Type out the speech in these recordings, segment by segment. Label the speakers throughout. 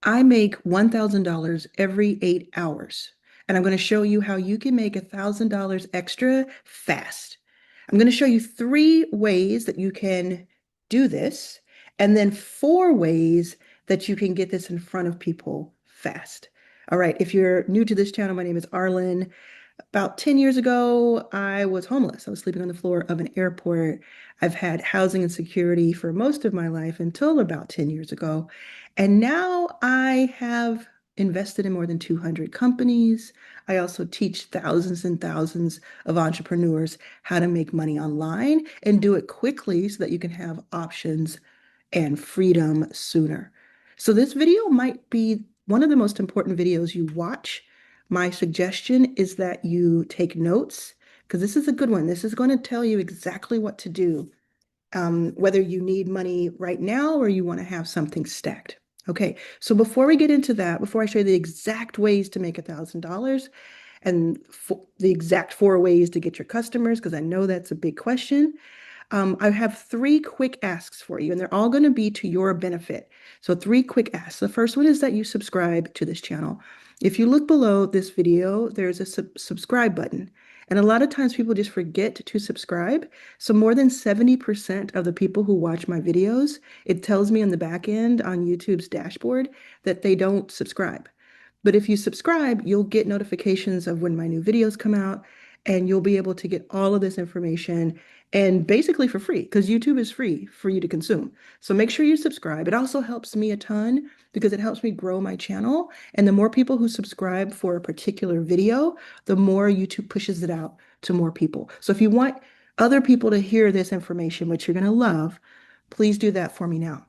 Speaker 1: I make $1,000 every 8 hours. And I'm going to show you how you can make $1,000 extra fast. I'm going to show you 3 ways that you can do this, and then 4 ways that you can get this in front of people fast. All right, if you're new to this channel, my name is Arlan. About 10 years ago, I was homeless. I was sleeping on the floor of an airport. I've had housing insecurity for most of my life until about 10 years ago. And now I have invested in more than 200 companies. I also teach thousands and thousands of entrepreneurs how to make money online and do it quickly so that you can have options and freedom sooner. So this video might be one of the most important videos you watch. My suggestion is that you take notes because this is a good one. This is going to tell you exactly what to do, whether you need money right now or you want to have something stacked. Okay, so before we get into that, before I show you the exact ways to make $1,000 and the exact 4 ways to get your customers, because I know that's a big question, I have 3 quick asks for you, and they're all going to be to your benefit. So 3 quick asks. The first one is that you subscribe to this channel. If you look below this video, there's a subscribe button. And a lot of times people just forget to subscribe. So more than 70% of the people who watch my videos, it tells me on the back end on YouTube's dashboard that they don't subscribe. But if you subscribe, you'll get notifications of when my new videos come out, and you'll be able to get all of this information and basically for free because YouTube is free for you to consume. So make sure you subscribe. It also helps me a ton because it helps me grow my channel. And the more people who subscribe for a particular video, the more YouTube pushes it out to more people. So if you want other people to hear this information, which you're going to love, please do that for me now.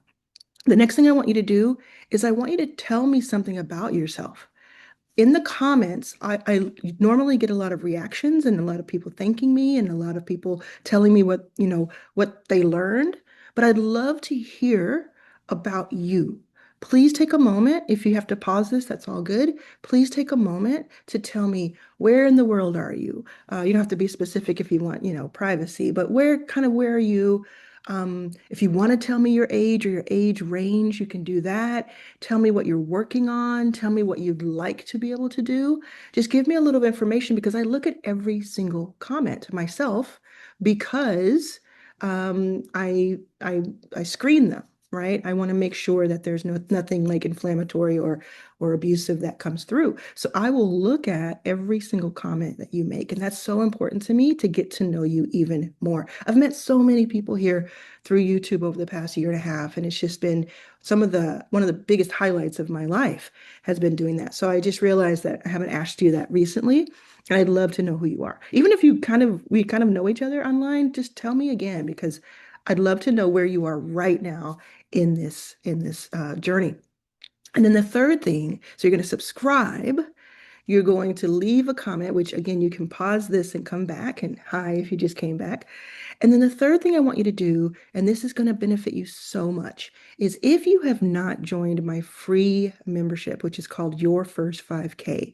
Speaker 1: The next thing I want you to do is I want you to tell me something about yourself. In the comments, I normally get a lot of reactions and a lot of people thanking me and a lot of people telling me what they learned. But I'd love to hear about you. Please take a moment. If you have to pause this, that's all good. Please take a moment to tell me where in the world are you? You don't have to be specific if you want, privacy, but where are you? If you want to tell me your age or your age range, you can do that. Tell me what you're working on. Tell me what you'd like to be able to do. Just give me a little bit of information because I look at every single comment myself because I screen them, right? I want to make sure that there's nothing like inflammatory or abusive that comes through. So I will look at every single comment that you make, and that's so important to me to get to know you even more. I've met so many people here through YouTube over the past year and a half, and it's just been one of the biggest highlights of my life has been doing that. So I just realized that I haven't asked you that recently, and I'd love to know who you are. Even if we kind of know each other online, just tell me again because I'd love to know where you are right now in this journey. And then the third thing, so you're going to subscribe. You're going to leave a comment, which again, you can pause this and come back, and hi if you just came back. And then the third thing I want you to do, and this is going to benefit you so much, is if you have not joined my free membership, which is called Your First 5K,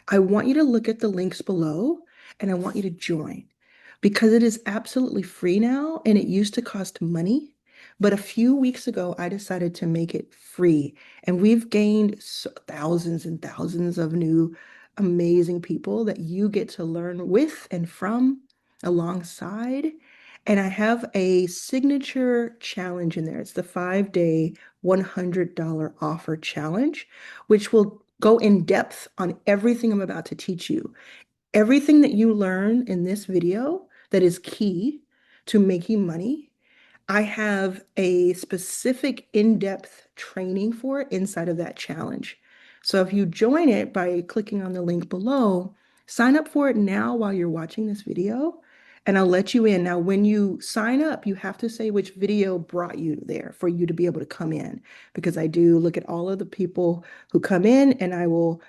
Speaker 1: I want you to look at the links below and I want you to join because it is absolutely free now and it used to cost money. But a few weeks ago, I decided to make it free. And we've gained thousands and thousands of new amazing people that you get to learn with and from alongside. And I have a signature challenge in there. It's the 5-day $100 offer challenge, which will go in depth on everything I'm about to teach you. Everything that you learn in this video that is key to making money, I have a specific in-depth training for it inside of that challenge. So if you join it by clicking on the link below, sign up for it now while you're watching this video, and I'll let you in. Now, when you sign up, you have to say which video brought you there for you to be able to come in, because I do look at all of the people who come in, and I will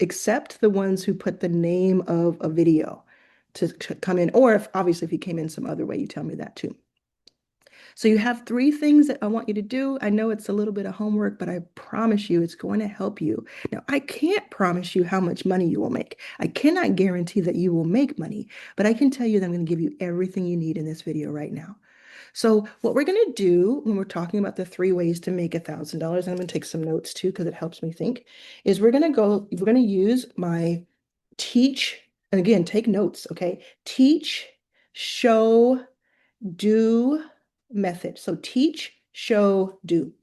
Speaker 1: accept the ones who put the name of a video to come in, or if obviously if you came in some other way, you tell me that too. So you have 3 things that I want you to do. I know it's a little bit of homework, but I promise you it's going to help you. Now, I can't promise you how much money you will make. I cannot guarantee that you will make money, but I can tell you that I'm going to give you everything you need in this video right now. So what we're going to do when we're talking about the three ways to make $1,000, and I'm going to take some notes too because it helps me think, is we're going to use my teach, and again, take notes, okay? Teach, show, do method. So teach, show, do.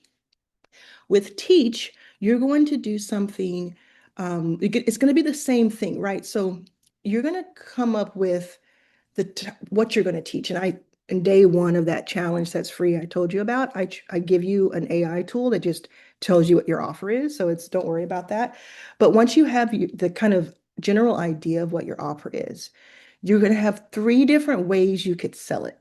Speaker 1: With teach, you're going to do something, it's going to be the same thing, right? So you're going to come up with what you're going to teach. And in day one of that challenge that's free, I told you about, I give you an AI tool that just tells you what your offer is. So it's don't worry about that. But once you have the kind of general idea of what your offer is, you're going to have three different ways you could sell it.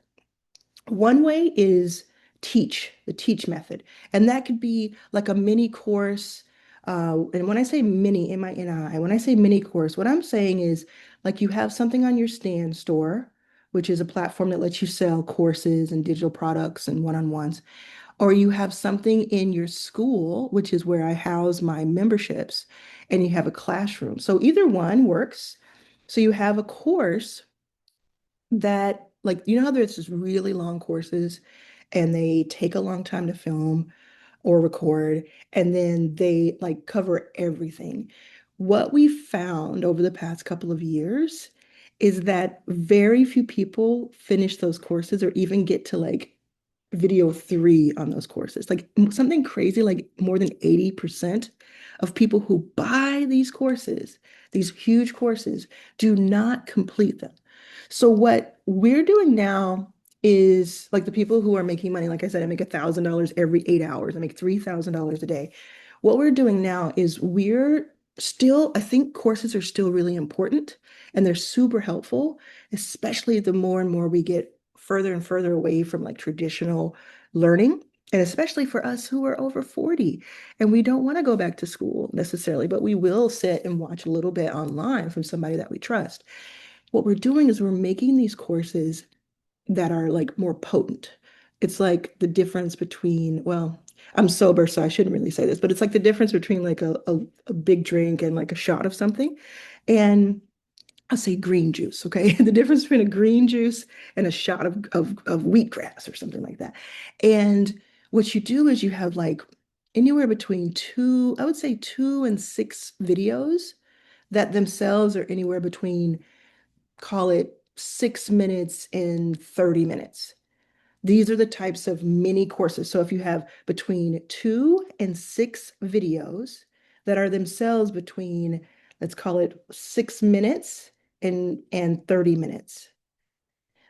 Speaker 1: One way is the teach method. And that could be like a mini course. And when I say mini, M-I-N-I, when I say mini course, what I'm saying is like you have something on your stand store, which is a platform that lets you sell courses and digital products and one-on-ones, or you have something in your school, which is where I house my memberships, and you have a classroom. So either one works. So you have a course that like you know how there's just really long courses and they take a long time to film or record and then they like cover everything. What we found over the past couple of years is that very few people finish those courses or even get to like video 3 on those courses. Like something crazy, like more than 80% of people who buy these courses, these huge courses, do not complete them. So what we're doing now is like the people who are making money, like I said, I make $1,000 every 8 hours. I make $3,000 a day. What we're doing now is we're still, I think courses are still really important and they're super helpful, especially the more and more we get further and further away from like traditional learning. And especially for us who are over 40 and we don't want to go back to school necessarily, but we will sit and watch a little bit online from somebody that we trust. What we're doing is we're making these courses that are like more potent. It's like the difference between, well, I'm sober, so I shouldn't really say this, but it's like the difference between like a big drink and like a shot of something. And I'll say green juice, okay? The difference between a green juice and a shot of wheatgrass or something like that. And what you do is you have like anywhere between two, I would say 2 and 6 videos that themselves are anywhere between, call it 6 minutes and 30 minutes. These are the types of mini courses. So if you have between 2 and 6 videos that are themselves between, let's call it 6 minutes and 30 minutes,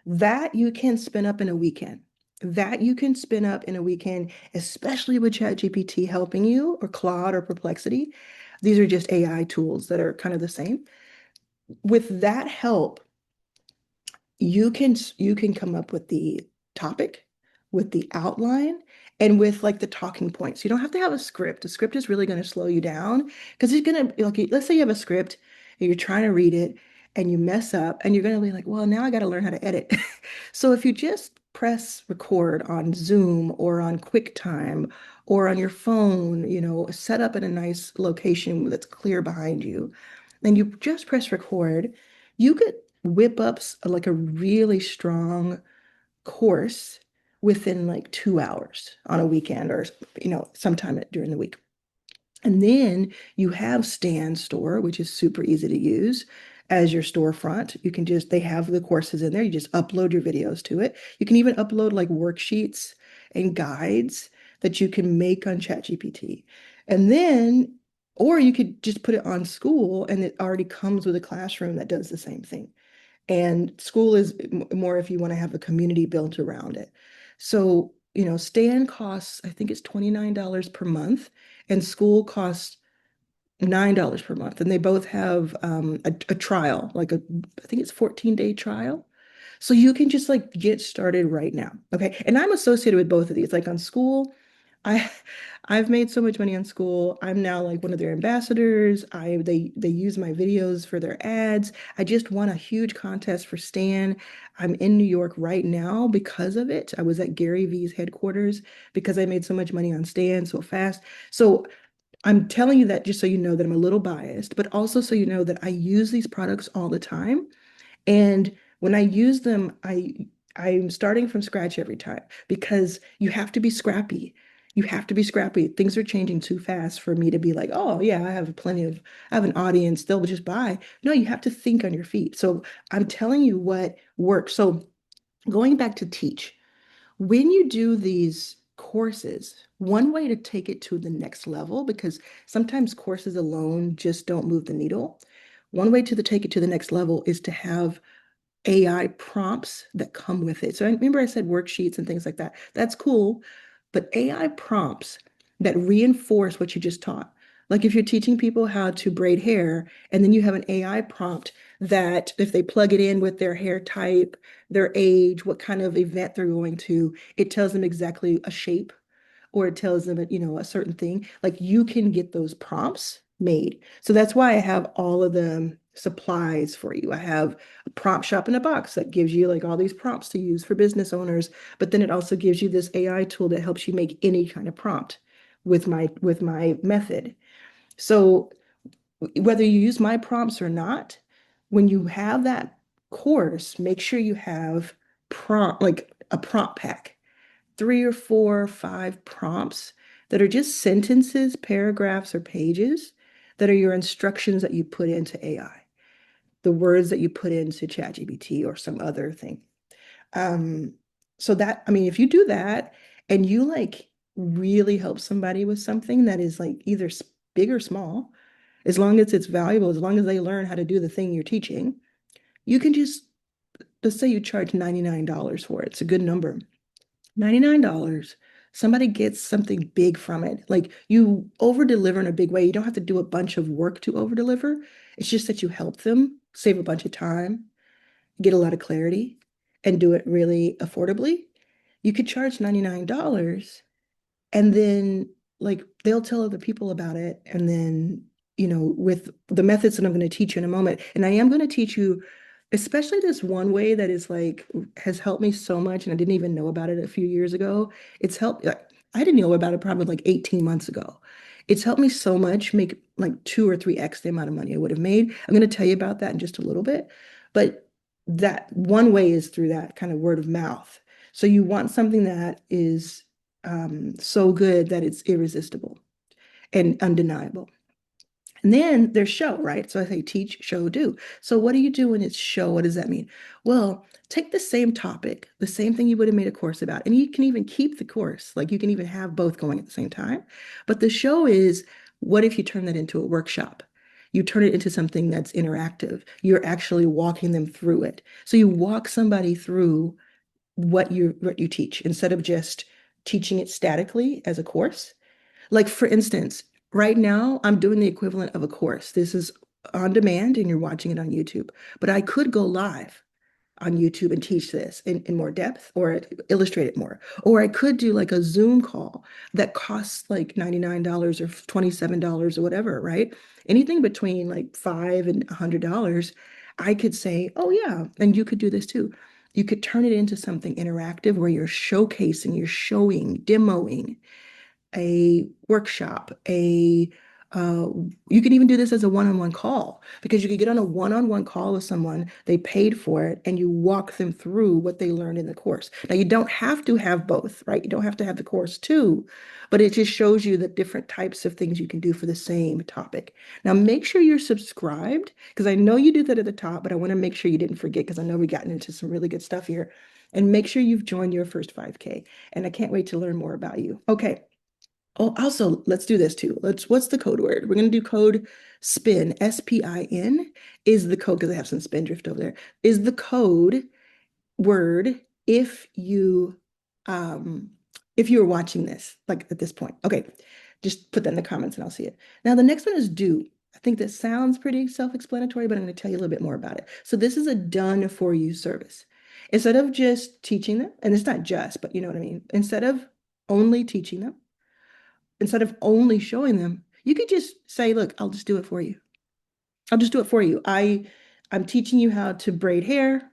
Speaker 1: that you can spin up in a weekend. That you can spin up in a weekend, especially with ChatGPT helping you or Claude or Perplexity. These are just AI tools that are kind of the same. With that help, you can come up with the topic, with the outline, and with like the talking points. You don't have to have a script. A script is really going to slow you down because it's going to like let's say you have a script and you're trying to read it and you mess up and you're going to be like, well, now I got to learn how to edit. So if you just press record on Zoom or on QuickTime or on your phone, set up in a nice location that's clear behind you, and you just press record, you could whip up like a really strong course within like 2 hours on a weekend or sometime during the week. And then you have Stand Store, which is super easy to use as your storefront. They have the courses in there. You just upload your videos to it. You can even upload like worksheets and guides that you can make on ChatGPT. And then, or you could just put it on school and it already comes with a classroom that does the same thing. And school is more if you want to have a community built around it. So, Stan costs, I think it's $29 per month, and school costs $9 per month. And they both have a trial, I think it's 14-day trial. So you can just like get started right now. Okay. And I'm associated with both of these. Like on school, I I've made so much money on school. I'm now like one of their ambassadors. They use my videos for their ads. I just won a huge contest for Stan. I'm in New York right now because of it. I was at Gary V's headquarters because I made so much money on Stan so fast. So I'm telling you that just so you know that I'm a little biased, but also so you know that I use these products all the time. And when I use them, I'm starting from scratch every time because you have to be scrappy. You have to be scrappy. Things are changing too fast for me to be like, oh yeah, I have an audience, they'll just buy. No, you have to think on your feet. So I'm telling you what works. So going back to teach, when you do these courses, one way to take it to the next level, because sometimes courses alone just don't move the needle. One way to take it to the next level is to have AI prompts that come with it. So I remember I said worksheets and things like that. That's cool, but AI prompts that reinforce what you just taught. Like if you're teaching people how to braid hair, and then you have an AI prompt that if they plug it in with their hair type, their age, what kind of event they're going to, it tells them exactly a shape or it tells them, a certain thing. Like you can get those prompts made. So that's why I have all of the supplies for you. I have a prompt shop in a box that gives you like all these prompts to use for business owners, but then it also gives you this AI tool that helps you make any kind of prompt with my method. So whether you use my prompts or not, when you have that course, make sure you have prompt like a prompt pack, three or four or five prompts that are just sentences, paragraphs, or pages that are your instructions that you put into AI, the words that you put into ChatGPT or some other thing. Um, so that, I mean, if you do that and you like really help somebody with something that is like either big or small, as long as it's valuable, as long as they learn how to do the thing you're teaching, you can just, let's say you charge $99 for it. It's a good number. $99, somebody gets something big from it. Like you over deliver in a big way. You don't have to do a bunch of work to over deliver. It's just that you help them save a bunch of time, get a lot of clarity, and do it really affordably. You could charge $99 and then like they'll tell other people about it. And then, with the methods that I'm going to teach you in a moment, and I am going to teach you especially this one way that is like has helped me so much, and I didn't even know about it a few years ago. It's helped, like, I didn't know about it probably like 18 months ago. It's helped me so much make like 2 or 3x the amount of money I would have made. I'm going to tell you about that in just a little bit. But that one way is through that kind of word of mouth. So you want something that is so good that it's irresistible and undeniable. And then there's show, right? So I say teach, show, do. So what do you do when it's show? What does that mean? Well, take the same topic, the same thing you would have made a course about, and you can even keep the course. Like you can even have both going at the same time. But the show is, what if you turn that into a workshop? You turn it into something that's interactive. You're actually walking them through it. So you walk somebody through what you teach instead of just teaching it statically as a course. Like for instance, right now I'm doing the equivalent of a course. This is on demand and you're watching it on YouTube, but I could go live on YouTube and teach this in more depth or illustrate it more. Or I could do like a Zoom call that costs like $99 or $27 or whatever, right? Anything between like $5 and $100, I could say, oh yeah, and you could do this too. You could turn it into something interactive where you're showcasing, you're showing, demoing, a workshop, uh, you can even do this as a one-on-one call because you could get on a one-on-one call with someone, they paid for it, and you walk them through what they learned in the course. Now, you don't have to have both, right? You don't have to have the course too, but it just shows you the different types of things you can do for the same topic. Now, make sure you're subscribed because I know you do that at the top, but I want to make sure you didn't forget because I know we gotten into some really good stuff here. And make sure you've joined your first 5K. And I can't wait to learn more about you. Okay. Oh, also, let's do this too. What's the code word? We're going to do code SPIN. SPIN is the code because I have some spindrift over there. Is the code word um if you're watching this like at this point. Okay. Just put that in the comments and I'll see it. Now the next one is do. I think that sounds pretty self-explanatory, but I'm going to tell you a little bit more about it. So this is a done for you service. Instead of just teaching them, and it's not just, but you know what I mean. Only teaching them, instead of only showing them, you could just say, look, I'll just do it for you. I'll just do it for you. I'm teaching you how to braid hair.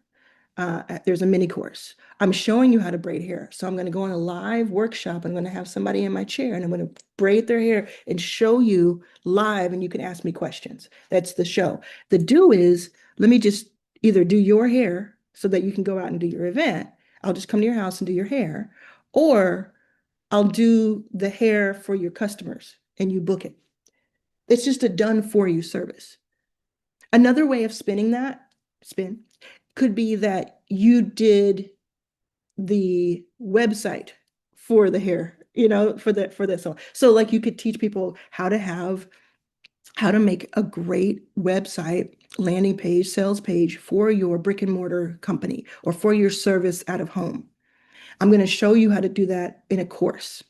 Speaker 1: There's a mini course. I'm showing you how to braid hair. So I'm going to go on a live workshop. I'm going to have somebody in my chair and I'm going to braid their hair and show you live and you can ask me questions. That's the show. The do is, let me just either do your hair so that you can go out and do your event. I'll just come to your house and do your hair, or I'll do the hair for your customers and you book it. It's just a done for you service. Another way of spinning that spin could be that you did the website for the hair, for that song. So like you could teach people how to make a great website, landing page, sales page for your brick and mortar company or for your service out of home. I'm going to show you how to do that in a course.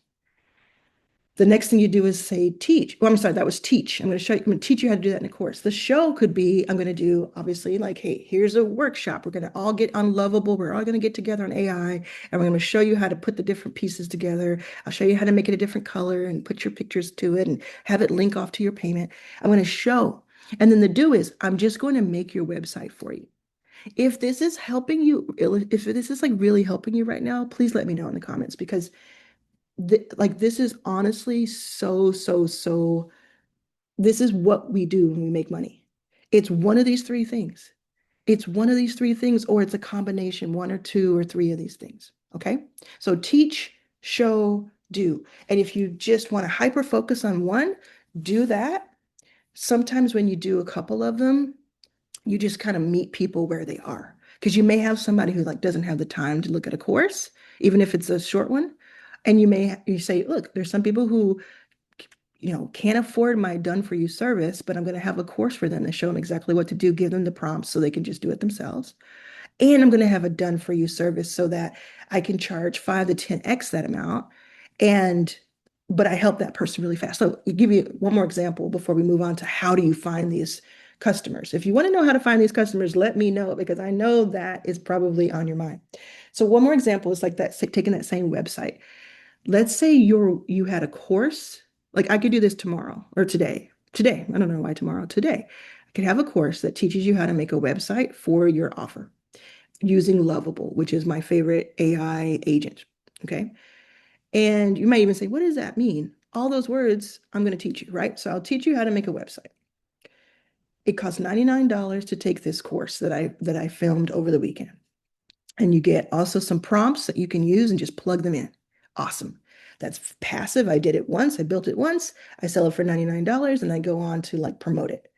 Speaker 1: The next thing you do is say teach. Well, I'm sorry, that was teach. I'm going to teach you how to do that in a course. The show could be, I'm going to do obviously like, hey, here's a workshop. We're going to all get unlovable. We're all going to get together on AI and we're going to show you how to put the different pieces together. I'll show you how to make it a different color and put your pictures to it and have it link off to your payment. I'm going to show. And then the do is, I'm just going to make your website for you. If this is helping you, if this is like really helping you right now, please let me know in the comments because like this is honestly so this is what we do when we make money. It's one of these three things. It's one of these three things, or it's a combination, one or two or three of these things. Okay. So teach, show, do. And if you just want to hyper focus on one, do that. Sometimes when you do a couple of them, you just kind of meet people where they are. Because you may have somebody who like doesn't have the time to look at a course, even if it's a short one. And you say, look, there's some people who can't afford my done for you service, but I'm going to have a course for them to show them exactly what to do, give them the prompts so they can just do it themselves. And I'm going to have a done for you service so that I can charge 5 to 10x that amount. And but I help that person really fast. So I'll give you one more example before we move on to how do you find these customers. If you want to know how to find these customers, let me know because I know that is probably on your mind. So one more example is like that, taking that same website. Let's say you had a course, like I could do this tomorrow or today. Today, I don't know why tomorrow, today. I could have a course that teaches you how to make a website for your offer using Lovable, which is my favorite AI agent. Okay. And you might even say, what does that mean? All those words I'm going to teach you, right? So I'll teach you how to make a website. It costs $99 to take this course that I filmed over the weekend. And you get also some prompts that you can use and just plug them in. Awesome. That's passive. I did it once. I built it once. I sell it for $99 and I go on to like promote it.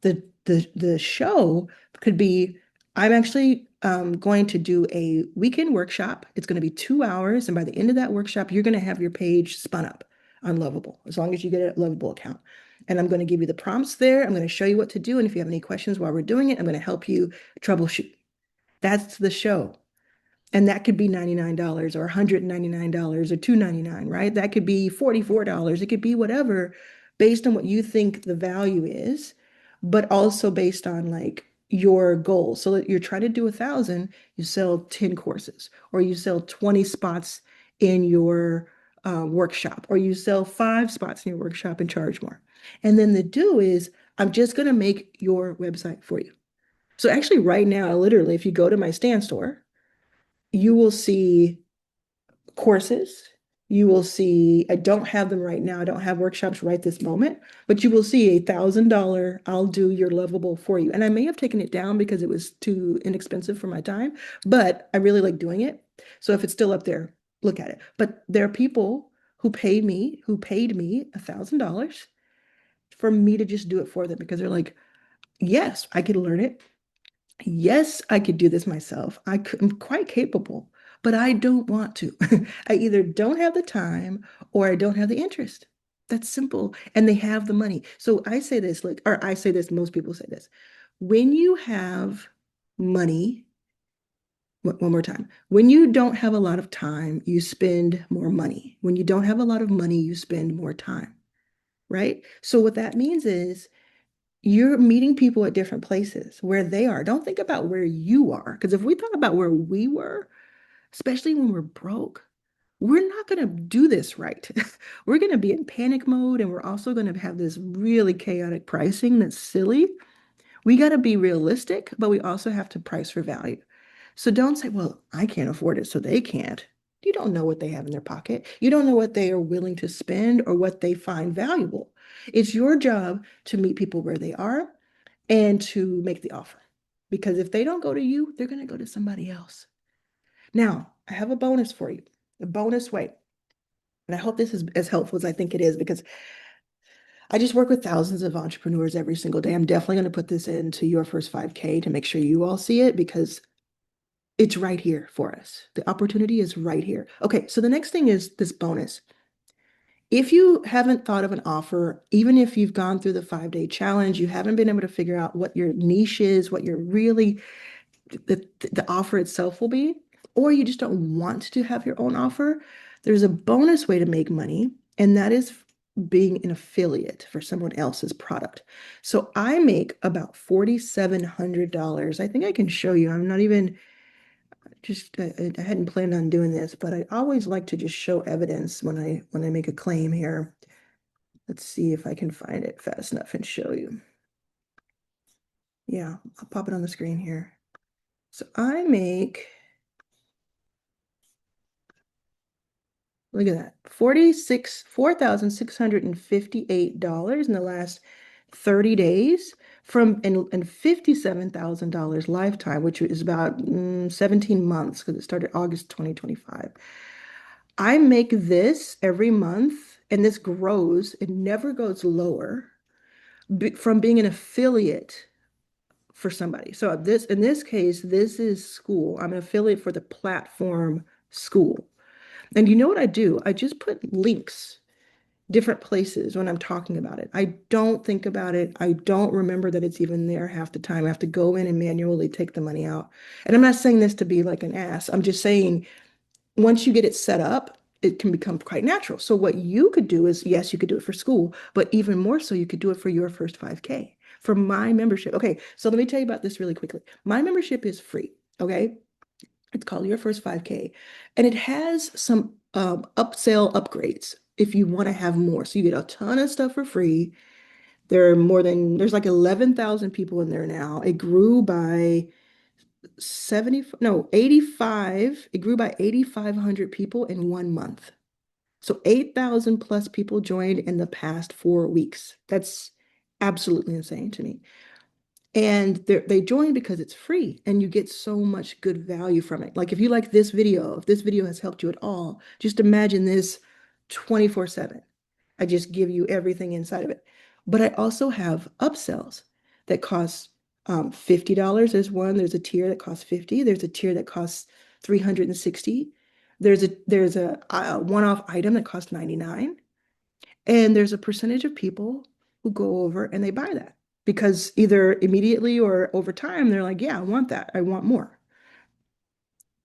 Speaker 1: The show could be, I'm actually going to do a weekend workshop. It's going to be 2 hours. And by the end of that workshop, you're going to have your page spun up on Lovable, as long as you get a Lovable account. And I'm going to give you the prompts there. I'm going to show you what to do. And if you have any questions while we're doing it, I'm going to help you troubleshoot. That's the show. And that could be $99 or $199 or $299, right? That could be $44. It could be whatever based on what you think the value is, but also based on like your goals. So that you're trying to do 1,000, you sell 10 courses, or you sell 20 spots in your workshop, or you sell 5 spots in your workshop and charge more. And then the do is, I'm just going to make your website for you. So actually right now, literally, if you go to my Stand store, you will see courses. You will see, I don't have them right now. I don't have workshops right this moment, but you will see $1,000, I'll do your Lovable for you. And I may have taken it down because it was too inexpensive for my time, but I really like doing it. So if it's still up there, look at it. But there are people who paid me $1,000 for me to just do it for them because they're like, yes, I could learn it. Yes, I could do this myself. I'm quite capable, but I don't want to. I either don't have the time or I don't have the interest. That's simple. And they have the money. So I say this, like, or I say this, most people say this. When you have money, one more time. When you don't have a lot of time, you spend more money. When you don't have a lot of money, you spend more time, right? So what that means is you're meeting people at different places where they are. Don't think about where you are. Because if we thought about where we were, especially when we're broke, we're not going to do this right. We're going to be in panic mode and we're also going to have this really chaotic pricing that's silly. We got to be realistic, but we also have to price for value. So don't say, well, I can't afford it, so they can't. You don't know what they have in their pocket. You don't know what they are willing to spend or what they find valuable. It's your job to meet people where they are and to make the offer. Because if they don't go to you, they're going to go to somebody else. Now, I have a bonus for you, a bonus way. And I hope this is as helpful as I think it is because I just work with thousands of entrepreneurs every single day. I'm definitely going to put this into your first 5K to make sure you all see it because it's right here for us. The opportunity is right here. Okay, so the next thing is this bonus. If you haven't thought of an offer, even if you've gone through the 5-day challenge, you haven't been able to figure out what your niche is, what you're really the offer itself will be, or you just don't want to have your own offer, there's a bonus way to make money, and that is being an affiliate for someone else's product. So I make about $4,700. I think I can show you. I'm not even just I hadn't planned on doing this, but I always like to just show evidence when I make a claim here. Let's see if I can find it fast enough and show you. Yeah, I'll pop it on the screen here. So I make, look at that, $4,658 in the last 30 days and $57,000 lifetime, which is about 17 months because it started August 2025. I make this every month and this grows, it never goes lower from being an affiliate for somebody. So this, in this case, this is school. I'm an affiliate for the platform school. And you know what I do? I just put links different places when I'm talking about it. I don't think about it. I don't remember that it's even there half the time. I have to go in and manually take the money out. And I'm not saying this to be like an ass. I'm just saying once you get it set up, it can become quite natural. So what you could do is, yes, you could do it for school, but even more so, you could do it for your first 5K. For my membership. Okay, so let me tell you about this really quickly. My membership is free. Okay. It's called Your First 5K. And it has some upsell upgrades if you want to have more. So you get a ton of stuff for free. There's like 11,000 people in there now. It grew by 70, no, 85. It grew by 8,500 people in 1 month. So 8,000 plus people joined in the past 4 weeks. That's absolutely insane to me. And they join because it's free and you get so much good value from it. Like if you like this video, if this video has helped you at all, just imagine this 24/7. I just give you everything inside of it. But I also have upsells that cost $50. There's one, there's a tier that costs 50. There's a tier that costs 360. There's a one-off item that costs 99. And there's a percentage of people who go over and they buy that because either immediately or over time, they're like, yeah, I want that. I want more.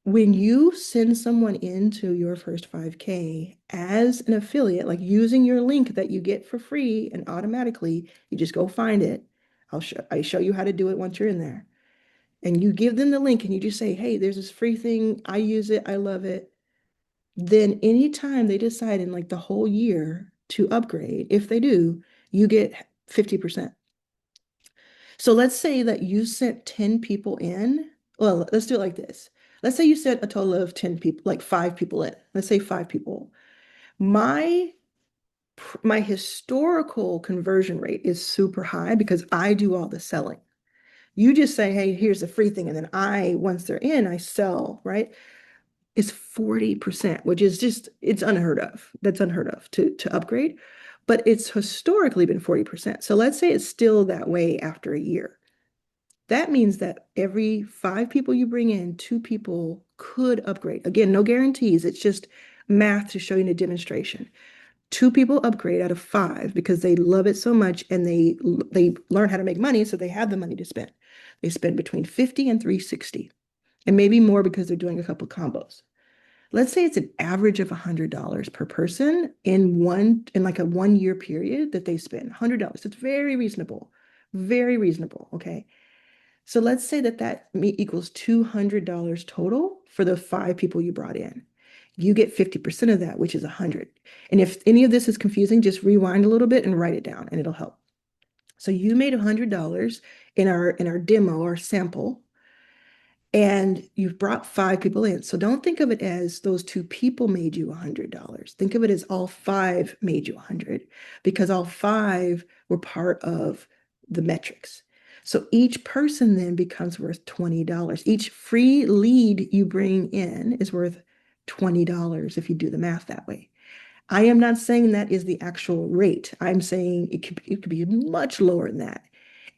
Speaker 1: When you send someone into your first 5K as an affiliate, like using your link that you get for free and automatically, you just go find it. I show you how to do it once you're in there. And you give them the link and you just say, hey, there's this free thing. I use it. I love it. Then anytime they decide in like the whole year to upgrade, if they do, you get 50%. So let's say that you sent 10 people in. Well, let's do it like this. Let's say you sent a total of 10 people, like 5 people in. Let's say 5 people. My my historical conversion rate is super high because I do all the selling. You just say, hey, here's the free thing. And then once they're in, I sell, right? Is 40%, which is just, it's unheard of. That's unheard of to upgrade, but it's historically been 40%. So let's say it's still that way after a year. That means that every 5 people you bring in, 2 people could upgrade. Again, no guarantees. It's just math to show you in a demonstration. 2 people upgrade out of 5 because they love it so much and they learn how to make money, so they have the money to spend. They spend between 50 and 360, and maybe more because they're doing a couple combos. Let's say it's an average of $100 per person in like a 1 year period that they spend $100. It's very reasonable, very reasonable. Okay. So let's say that equals $200 total for the 5 people you brought in. You get 50% of that, which is 100. And if any of this is confusing, just rewind a little bit and write it down and it'll help. So you made $100 in our demo or sample, and you've brought 5 people in. So don't think of it as those 2 people made you $100. Think of it as all 5 made you 100 because all 5 were part of the metrics. So each person then becomes worth $20. Each free lead you bring in is worth $20 if you do the math that way. I am not saying that is the actual rate. I'm saying it could be much lower than that.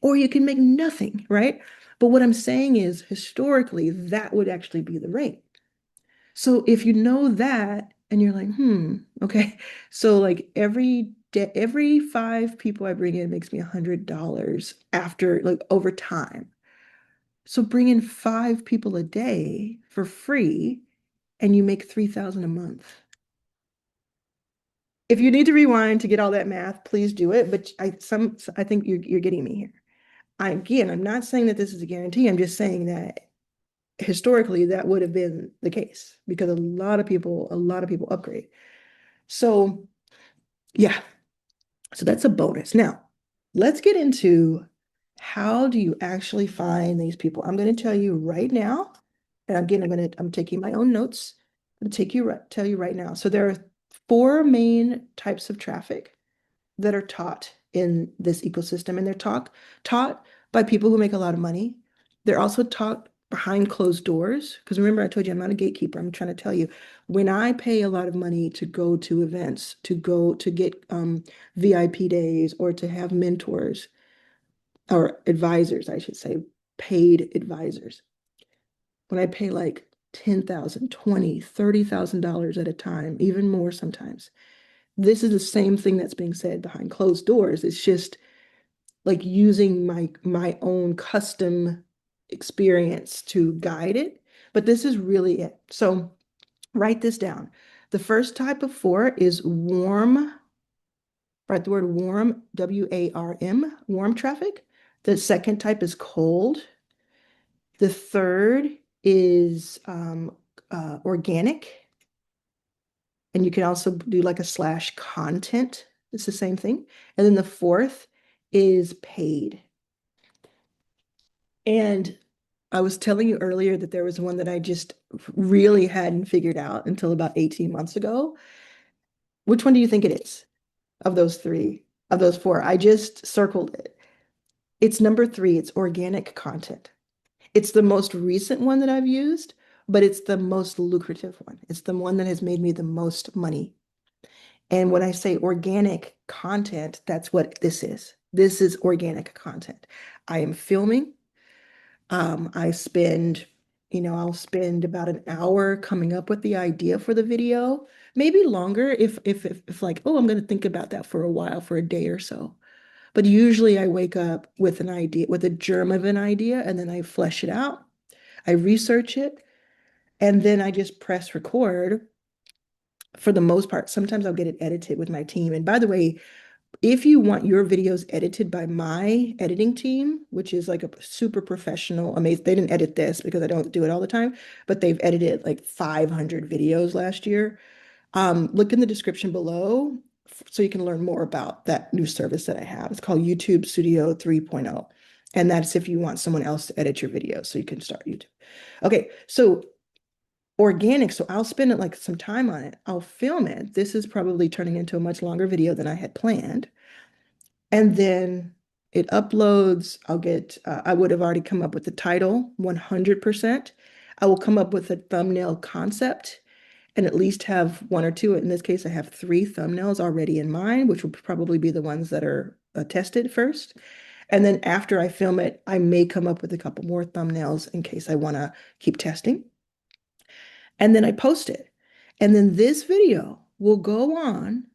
Speaker 1: Or you can make nothing, right? But what I'm saying is historically, that would actually be the rate. So if you know that and you're like, okay. So like every day, every five people I bring in makes me $100 after like over time. So bring in five people a day for free and you make 3,000 a month. If you need to rewind to get all that math, please do it. But I think you're getting me here. I'm not saying that this is a guarantee. I'm just saying that historically that would have been the case because a lot of people upgrade. So yeah, so that's a bonus. Now, let's get into how do you actually find these people? I'm going to tell you right now, and again, I'm taking my own notes. I'm going to tell you right now. So there are four main types of traffic that are taught in this ecosystem, and they're taught by people who make a lot of money. They're also taught behind closed doors. Because remember, I told you I'm not a gatekeeper. I'm trying to tell you, when I pay a lot of money to go to events, to go to get VIP days, or to have mentors or advisors, I should say, paid advisors. When I pay like 10,000, 20, $30,000 at a time, even more sometimes. This is the same thing that's being said behind closed doors. It's just like using my own custom experience to guide it. But this is really it. So write this down. The first type of four is warm, write the word warm, WARM, warm traffic. The second type is cold. The third is organic. And you can also do like a slash content. It's the same thing. And then the fourth is paid. And I was telling you earlier that there was one that I just really hadn't figured out until about 18 months ago. Which one do you think it is of those three, of those four? I just circled it. It's number three. It's organic content. It's the most recent one that I've used, but it's the most lucrative one. It's the one that has made me the most money. And when I say organic content, that's what this is. This is organic content. I am filming. I spend, I'll spend about an hour coming up with the idea for the video, maybe longer if like, oh, I'm going to think about that for a while, for a day or so. But usually I wake up with an idea, with a germ of an idea, and then I flesh it out. I research it, and then I just press record for the most part. Sometimes I'll get it edited with my team. And by the way, if you want your videos edited by my editing team, which is like a super professional, amazing, they didn't edit this because I don't do it all the time, but they've edited like 500 videos last year. Look in the description below so you can learn more about that new service that I have. It's called YouTube Studio 3.0. And that's if you want someone else to edit your videos so you can start YouTube. Okay, so organic. So I'll spend like some time on it. I'll film it. This is probably turning into a much longer video than I had planned. And then it uploads. I would have already come up with the title 100%. I will come up with a thumbnail concept and at least have one or two. In this case, I have three thumbnails already in mind, which will probably be the ones that are tested first. And then after I film it, I may come up with a couple more thumbnails in case I want to keep testing. And then I post it. And then this video will go on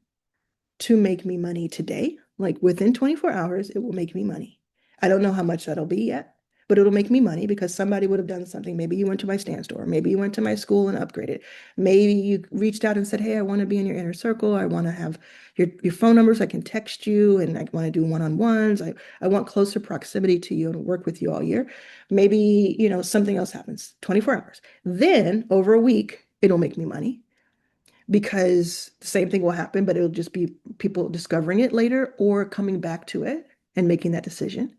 Speaker 1: to make me money today. Like within 24 hours, it will make me money. I don't know how much that'll be yet, but it'll make me money because somebody would have done something. Maybe you went to my stand store. Maybe you went to my school and upgraded. Maybe you reached out and said, hey, I want to be in your inner circle. I want to have your phone number so I can text you and I want to do one-on-ones. I want closer proximity to you and work with you all year. Maybe, something else happens, 24 hours. Then over a week, it'll make me money because the same thing will happen, but it'll just be people discovering it later or coming back to it and making that decision.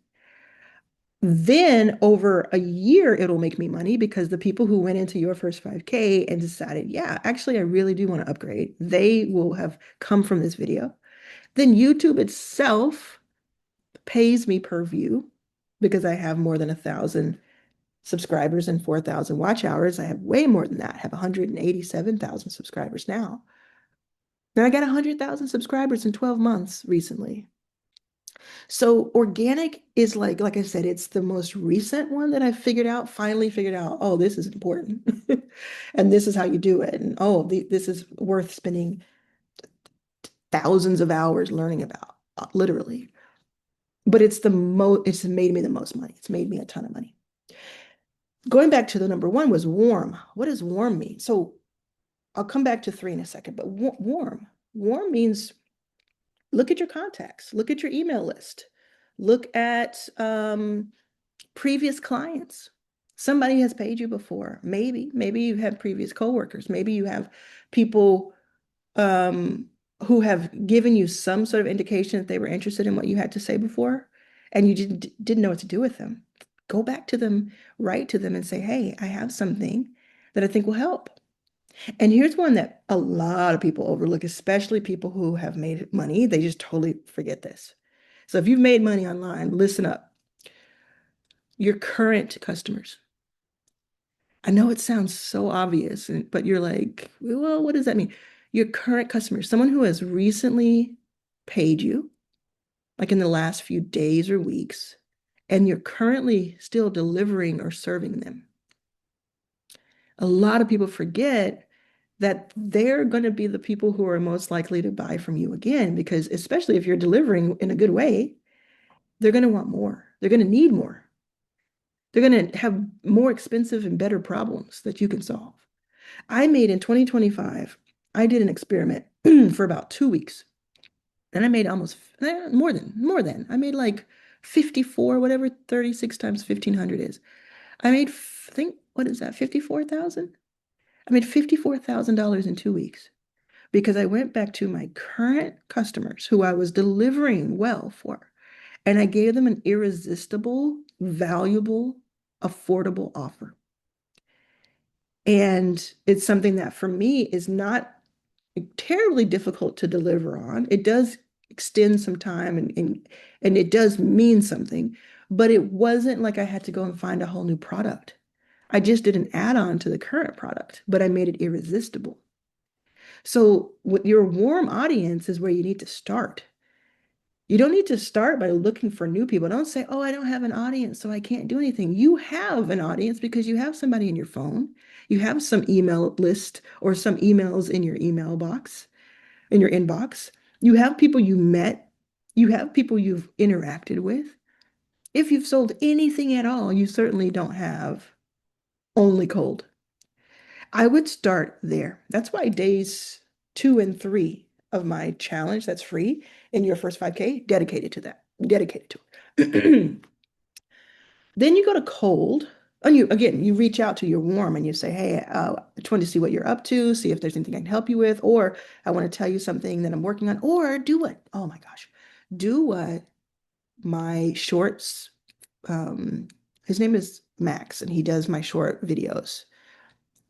Speaker 1: Then over a year, it'll make me money because the people who went into your first 5K and decided, yeah, actually, I really do want to upgrade, they will have come from this video. Then YouTube itself pays me per view. because I have more than 1,000 subscribers and 4,000 watch hours. I have way more than that. I have 187,000 subscribers now. And I got 100,000 subscribers in 12 months recently. So organic is like I said, it's the most recent one that I've finally figured out, oh, this is important. And this is how you do it. And oh, this is worth spending thousands of hours learning about, literally. But it's made me the most money. It's made me a ton of money. Going back to the number one was warm. What does warm mean? So I'll come back to three in a second, but warm. Warm means look at your contacts, look at your email list, look at previous clients. Somebody has paid you before. Maybe you have previous coworkers. Maybe you have people um, who have given you some sort of indication that they were interested in what you had to say before, and you didn't know what to do with them. Go back to them, write to them, and say, "Hey, I have something that I think will help." And here's one that a lot of people overlook, especially people who have made money. They just totally forget this. So if you've made money online, listen up. Your current customers. I know it sounds so obvious, but you're like, well, what does that mean? Your current customers, someone who has recently paid you, like in the last few days or weeks, and you're currently still delivering or serving them. A lot of people forget that they're going to be the people who are most likely to buy from you again, because especially if you're delivering in a good way, they're going to want more. They're going to need more. They're going to have more expensive and better problems that you can solve. I made in 2025, I did an experiment for about 2 weeks, and I made almost more than. I made like 54, whatever 36 times 1,500 is. I made, think, what is that, 54,000? I made $54,000 in 2 weeks because I went back to my current customers who I was delivering well for, and I gave them an irresistible, valuable, affordable offer. And it's something that for me is not terribly difficult to deliver on. It does extend some time and it does mean something, but it wasn't like I had to go and find a whole new product. I just did an add-on to the current product, but I made it irresistible. So with your warm audience is where you need to start. You don't need to start by looking for new people. Don't say, oh, I don't have an audience, so I can't do anything. You have an audience because you have somebody in your phone. You have some email list or some emails in your email box, in your inbox. You have people you met. You have people you've interacted with. If you've sold anything at all, you certainly don't have only cold. I would start there. That's why days 2 and 3 of my challenge that's free in your first 5K dedicated to that, dedicated to it. Then you go to cold. And you reach out to your warm and you say, hey, I just want to see what you're up to, see if there's anything I can help you with, or I want to tell you something that I'm working on, or do what? Oh my gosh, do what my shorts, um, his name is Max, and he does my short videos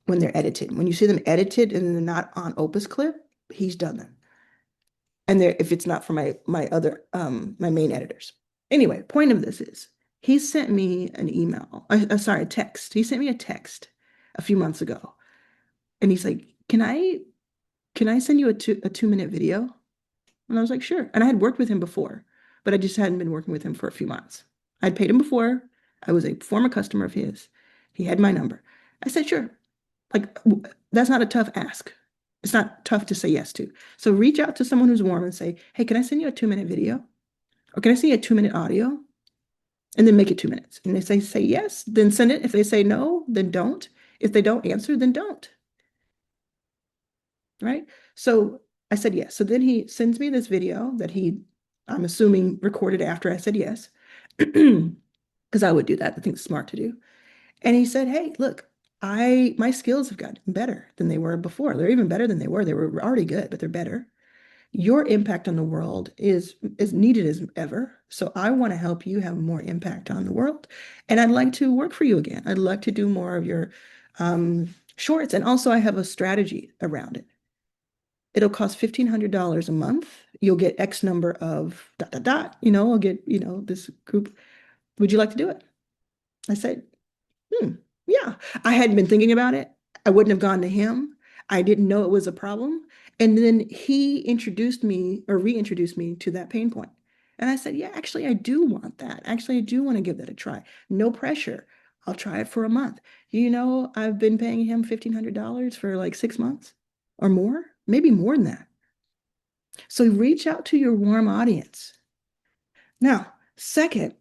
Speaker 1: when they're edited. When you see them edited and they're not on Opus Clip, he's done them. And they're, if it's not for my other my main editors. Anyway, point of this is he sent me an email. Sorry, a text. He sent me a text a few months ago, and he's like, "Can I send you a 2 minute video?" And I was like, "Sure." And I had worked with him before, but I just hadn't been working with him for a few months. I'd paid him before. I was a former customer of his. He had my number. I said, "Sure." Like, that's not a tough ask. It's not tough to say yes to. So reach out to someone who's warm and say, hey, can I send you a 2 minute video? Or can I send you a 2 minute audio? And then make it 2 minutes. And if they say yes, then send it. If they say no, then don't. If they don't answer, then don't. Right? So I said yes. So then he sends me this video that I'm assuming, recorded after I said yes. Because I would do that. I think it's smart to do. And he said, hey, look, my skills have gotten better than they were before. They're even better than they were. They were already good, but they're better. Your impact on the world is as needed as ever. So I want to help you have more impact on the world. And I'd like to work for you again. I'd like to do more of your shorts. And also I have a strategy around it. It'll cost $1,500 a month. You'll get X number of dot, dot, dot, I'll get, this group. Would you like to do it? I said, hmm, yeah. I hadn't been thinking about it. I wouldn't have gone to him. I didn't know it was a problem. And then he introduced me or reintroduced me to that pain point. And I said, yeah, actually, I do want that. Actually, I do want to give that a try. No pressure. I'll try it for a month. You know, I've been paying him $1,500 for like 6 months or more, maybe more than that. So reach out to your warm audience. Now, second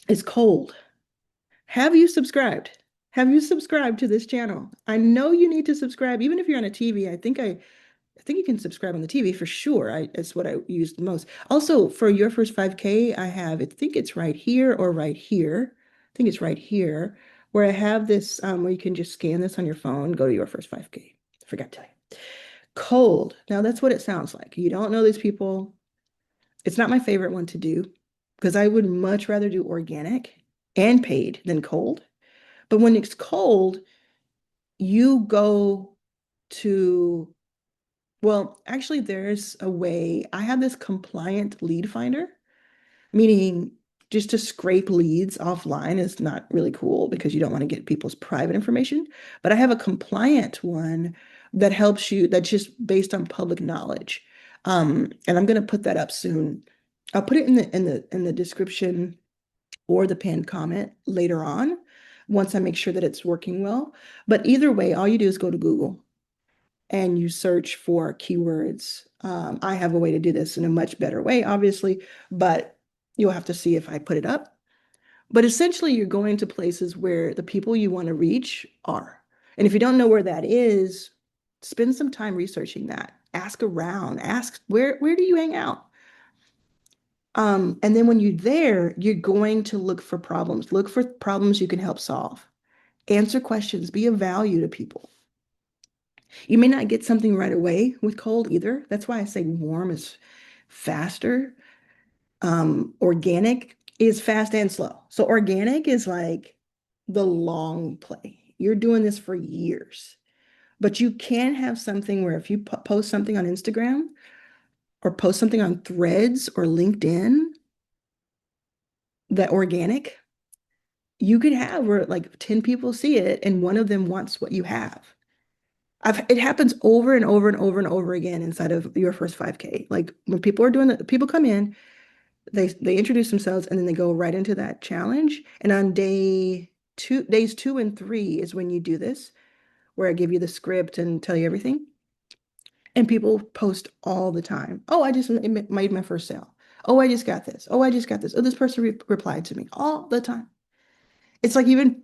Speaker 1: is cold. Have you subscribed? Have you subscribed to this channel? I know you need to subscribe, even if you're on a TV. I think you can subscribe on the TV for sure. It's what I use the most. Also, for your first 5K, I think it's right here or right here. I think it's right here where I have this where you can just scan this on your phone, go to your first 5K. I forgot to tell you. Cold. Now that's what it sounds like. You don't know these people. It's not my favorite one to do because I would much rather do organic and paid than cold. But when it's cold, you go to, well, actually, there's a way. I have this compliant lead finder, meaning just to scrape leads offline is not really cool because you don't want to get people's private information. But I have a compliant one that helps you, that's just based on public knowledge. And I'm going to put that up soon. I'll put it in the description or the pinned comment later on once I make sure that it's working well. But either way, all you do is go to Google and you search for keywords. I have a way to do this in a much better way, obviously, but you'll have to see if I put it up. But essentially, you're going to places where the people you want to reach are. And if you don't know where that is, spend some time researching that. Ask around, ask where do you hang out? And then when you're there, you're going to look for problems. Look for problems you can help solve. Answer questions, be of value to people. You may not get something right away with cold either. That's why I say warm is faster. Organic is fast and slow. So organic is like the long play. You're doing this for years, but you can have something where if you post something on Instagram or post something on Threads or LinkedIn, that organic, you could have where like 10 people see it and one of them wants what you have. It happens over and over and over and over again inside of your first 5K. Like when people are doing the people come in, they introduce themselves and then they go right into that challenge. And on days 2 and 3 is when you do this, where I give you the script and tell you everything. And people post all the time. Oh, I just made my first sale. Oh, I just got this. Oh, I just got this. Oh, this person replied to me all the time. It's like even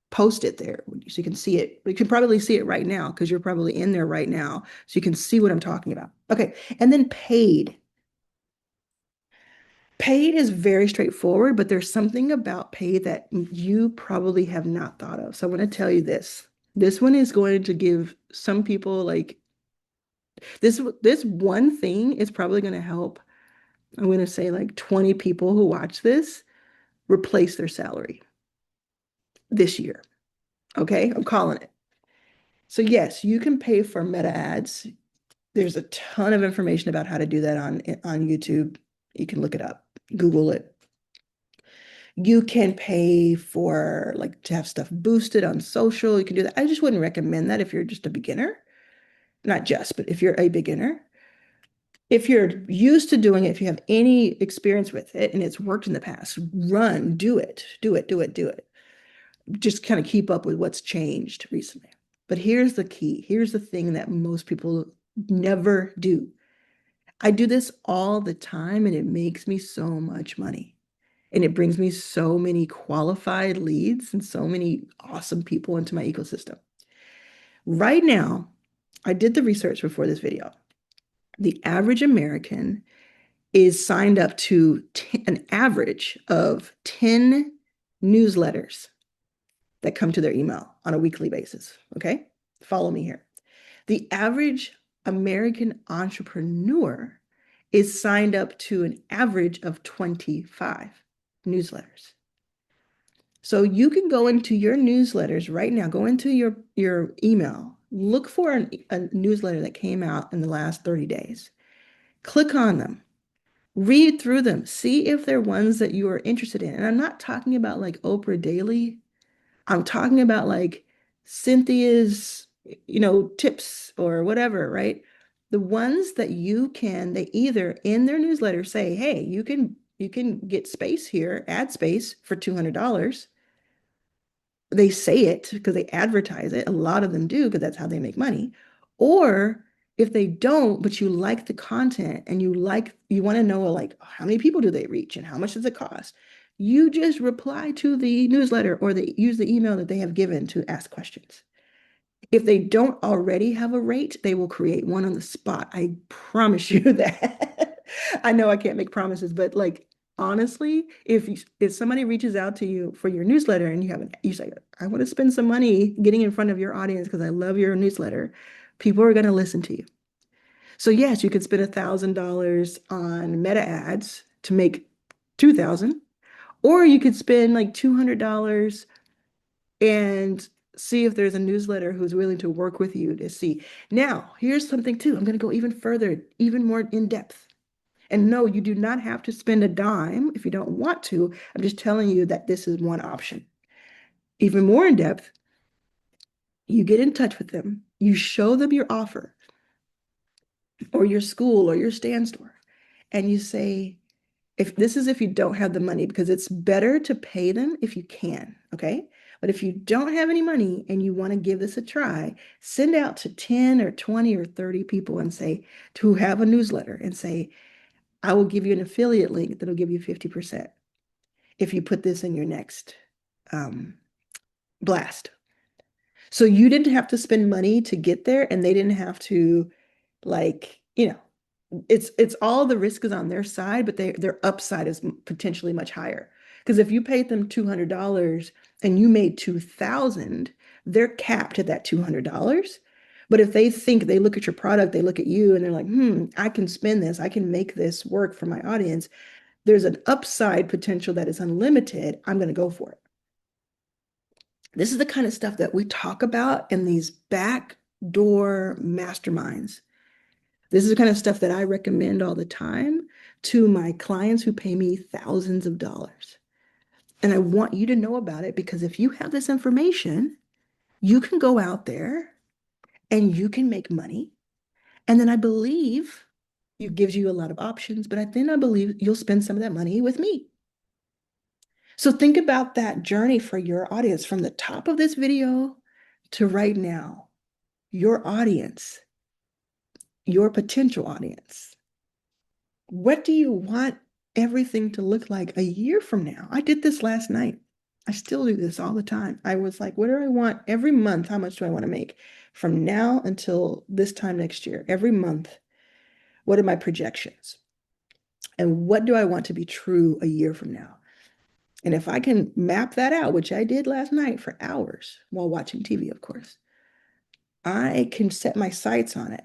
Speaker 1: post it there so you can see it. You can probably see it right now because you're probably in there right now. So you can see what I'm talking about. Okay. And then paid. Paid is very straightforward, but there's something about paid that you probably have not thought of. So I want to tell you this. This one is going to give some people like this one thing is probably going to help. I'm going to say like 20 people who watch this replace their salary this year. Okay, I'm calling it. So yes, you can pay for meta ads. There's a ton of information about how to do that on YouTube. You can look it up, Google it. You can pay for like to have stuff boosted on social. You can do that. I just wouldn't recommend that if you're just a beginner. Not just, but if you're a beginner. If you're used to doing it, if you have any experience with it and it's worked in the past, do it, do it, do it, do it. Just kind of keep up with what's changed recently. But here's the key. Here's the thing that most people never do. I do this all the time and it makes me so much money. And it brings me so many qualified leads and so many awesome people into my ecosystem. Right now, I did the research before this video. The average American is signed up to an average of 10 newsletters that come to their email on a weekly basis. Okay, follow me here. The average American entrepreneur is signed up to an average of 25 newsletters. So you can go into your newsletters right now, go into your email, look for a newsletter that came out in the last 30 days. Click on them. Read through them, see if they're ones that you are interested in. And I'm not talking about like Oprah Daily. I'm talking about like Cynthia's, tips or whatever, right? The ones that you can, they either in their newsletter say, hey, you can get space here, ad space for $200. They say it because they advertise it. A lot of them do because that's how they make money. Or if they don't, but you like the content and you want to know like how many people do they reach and how much does it cost? You just reply to the newsletter or they use the email that they have given to ask questions. If they don't already have a rate, they will create one on the spot. I promise you that. I know I can't make promises, but like honestly, if somebody reaches out to you for your newsletter and you say, I want to spend some money getting in front of your audience because I love your newsletter, people are going to listen to you. So yes, you could spend $1,000 on meta ads to make 2,000, or you could spend like $200 and see if there's a newsletter who's willing to work with you to see. Now, here's something too. I'm going to go even further, even more in depth. And no, you do not have to spend a dime if you don't want to. I'm just telling you that this is one option. Even more in depth, you get in touch with them, you show them your offer or your school or your stand store, and you say, if you don't have the money, because it's better to pay them if you can, okay? But if you don't have any money and you want to give this a try, send out to 10 or 20 or 30 people and say, to have a newsletter and say, I will give you an affiliate link that'll give you 50% if you put this in your next um, blast. So you didn't have to spend money to get there and they didn't have to like, it's all the risk is on their side, but their upside is potentially much higher. Because if you paid them $200 and you made 2,000, they're capped at that $200. But if they look at your product, they look at you and they're like, I can spend this, I can make this work for my audience. There's an upside potential that is unlimited. I'm going to go for it. This is the kind of stuff that we talk about in these backdoor masterminds. This is the kind of stuff that I recommend all the time to my clients who pay me thousands of dollars. And I want you to know about it because if you have this information, you can go out there and you can make money. And then I believe it gives you a lot of options, but then I believe you'll spend some of that money with me. So think about that journey for your audience from the top of this video to right now. Your audience, your potential audience. What do you want everything to look like a year from now? I did this last night. I still do this all the time. I was like, what do I want every month? How much do I want to make from now until this time next year? Every month, what are my projections? And what do I want to be true a year from now? And if I can map that out, which I did last night for hours while watching TV, of course, I can set my sights on it.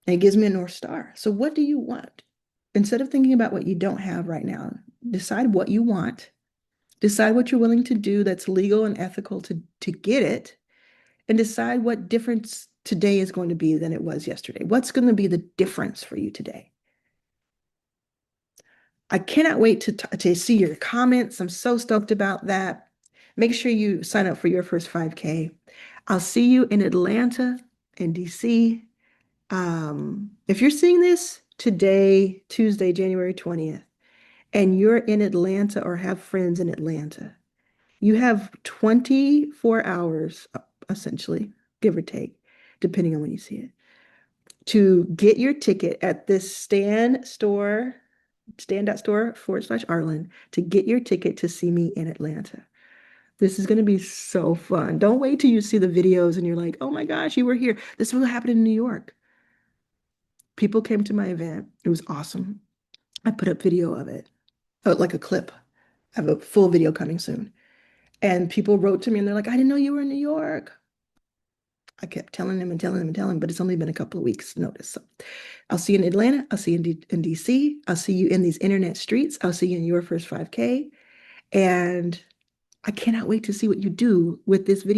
Speaker 1: And it gives me a North Star. So what do you want? Instead of thinking about what you don't have right now, decide what you want. Decide what you're willing to do that's legal and ethical to get it. And decide what difference today is going to be than it was yesterday. What's going to be the difference for you today? I cannot wait to see your comments. I'm so stoked about that. Make sure you sign up for your first 5K. I'll see you in Atlanta and DC. If you're seeing this today, Tuesday, January 20th, and you're in Atlanta or have friends in Atlanta, you have 24 hours, essentially, give or take, depending on when you see it, to get your ticket at this stand.store/Arlan to get your ticket to see me in Atlanta. This is going to be so fun. Don't wait till you see the videos and you're like, oh my gosh, you were here. This will happen in New York. People came to my event. It was awesome. I put up video of it, like a clip. I have a full video coming soon. And people wrote to me and they're like, I didn't know you were in New York. I kept telling them and telling them and telling them, but it's only been a couple of weeks notice. So I'll see you in Atlanta. I'll see you in DC. I'll see you in these internet streets. I'll see you in your first 5K. And I cannot wait to see what you do with this video.